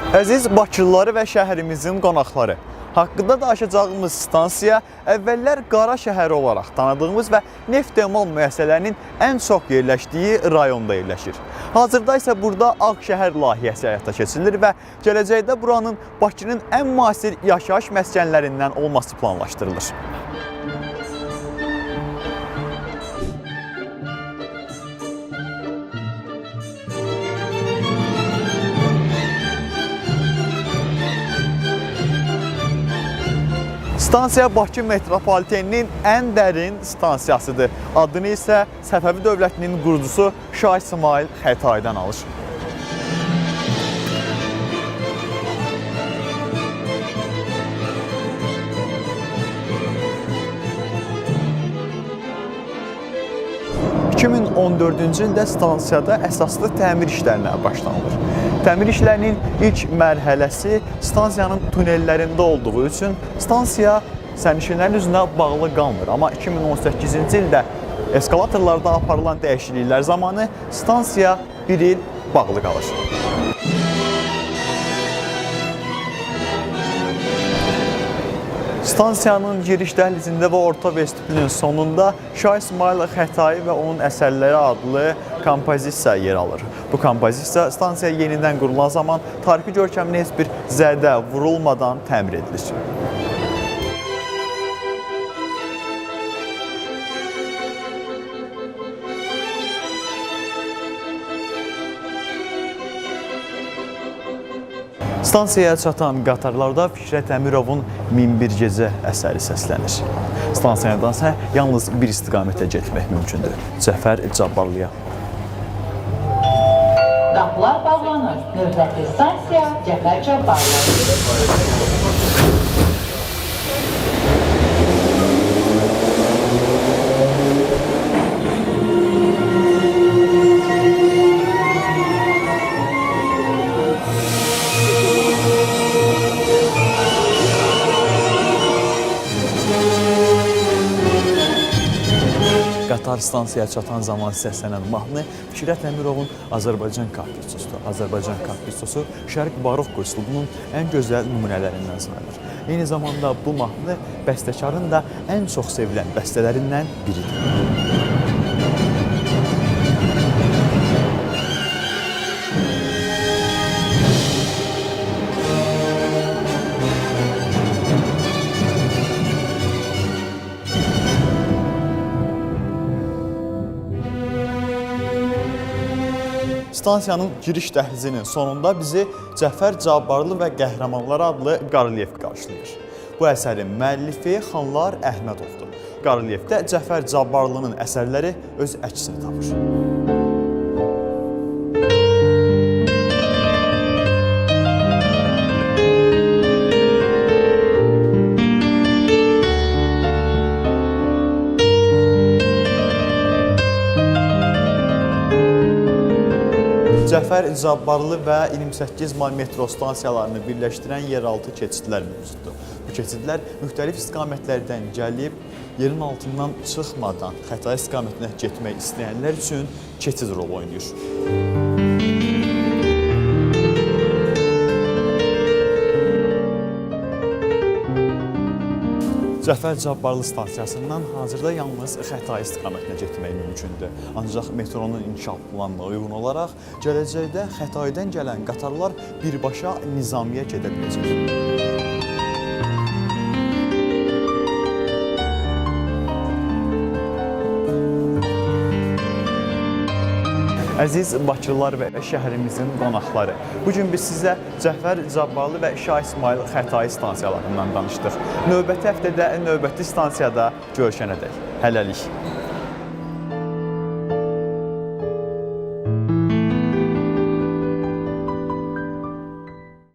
Əziz Bakılıları və şəhərimizin qonaqları, haqqında danışacağımız stansiya əvvəllər qara şəhəri olaraq tanıdığımız və neft emal müəssisələrinin ən çox yerləşdiyi rayonda yerləşir. Hazırda isə burada Ağşəhər layihəsi həyata keçirilir və gələcəkdə buranın Bakının ən müasir yaşayış məskənlərindən olması planlaşdırılır. Stansiya Bakı metropoliteninin ən dərin stansiyasıdır. Adını isə Səfəvi dövlətinin qurucusu Şah İsmayıl Xətaidən alır. ...2014-cü ildə stansiyada əsaslı təmir işlərinə başlanılır. Təmir işlərinin ilk mərhələsi stansiyanın tunellərində olduğu üçün stansiya sərnişinlərin üzünə bağlı qalmır. Amma 2018-ci ildə eskalatorlarda aparılan dəyişikliklər zamanı stansiya bir il bağlı qalır. Stansiyanın giriş dəhlizində və orta vestibülün sonunda Şah İsmayıl Xətai və onun əsərləri adlı kompozisiya yer alır. Bu kompozisiya stansiya yenidən qurulan zaman tarixi görkəminə heç bir zədə vurulmadan təmir edilir. Stansiyaya çatan qatarlarda Fikrət Əmirovun 1001 gecə əsəri səslənir. Stansiyadan isə yalnız bir istiqamətə getmək mümkündür. Cəfər Cabbarlıya. Qapılar bağlanır. Növbəti stansiya Cəfər Cabbarlı. Qatar stansiyaya çatan zaman səslənən mahnı Fikrət Əmirovun Azərbaycan Kaprisosudur. Azərbaycan Kaprisosu Şərq barokko üslubunun ən gözəl nümunələrindən sayılır. Eyni zamanda bu mahnı bəstəkarın da ən çox sevilən bəstələrindən biridir. Stansiyanın giriş dəhlizinin sonunda bizi Cəfər Cabbarlı və Qəhrəmanlar adlı qarelyef qarşılayır. Bu əsərin müəllifi Xanlar Əhmədovdur. Qarelyefdə Cəfər Cabbarlının əsərləri öz əksini tapır. Cəfər Cabbarlı və 28 may metro stansiyalarını birləşdirən yeraltı keçidlər mövcuddur. Bu keçidlər müxtəlif istiqamətlərdən gəlib, yerin altından çıxmadan Xətai istiqamətinə getmək istəyənlər üçün keçid rolu oynayır. Cəfər Cabbarlı stansiyasından hazırda yalnız Xətai istiqamətinə getmək mümkündür. Ancaq metronun inkişaf planına uyğun olaraq gələcəkdə Xətaidən gələn qatarlar birbaşa Nizamiyə gedə biləcək. Əziz Bakılılar və şəhərimizin qonaqları, bugün biz sizə Cəfər Cabbarlı və Şah İsmayıl Xətai stansiyalarından danışdıq. Növbəti həftədə növbəti stansiyada görüşənədək. Hələlik.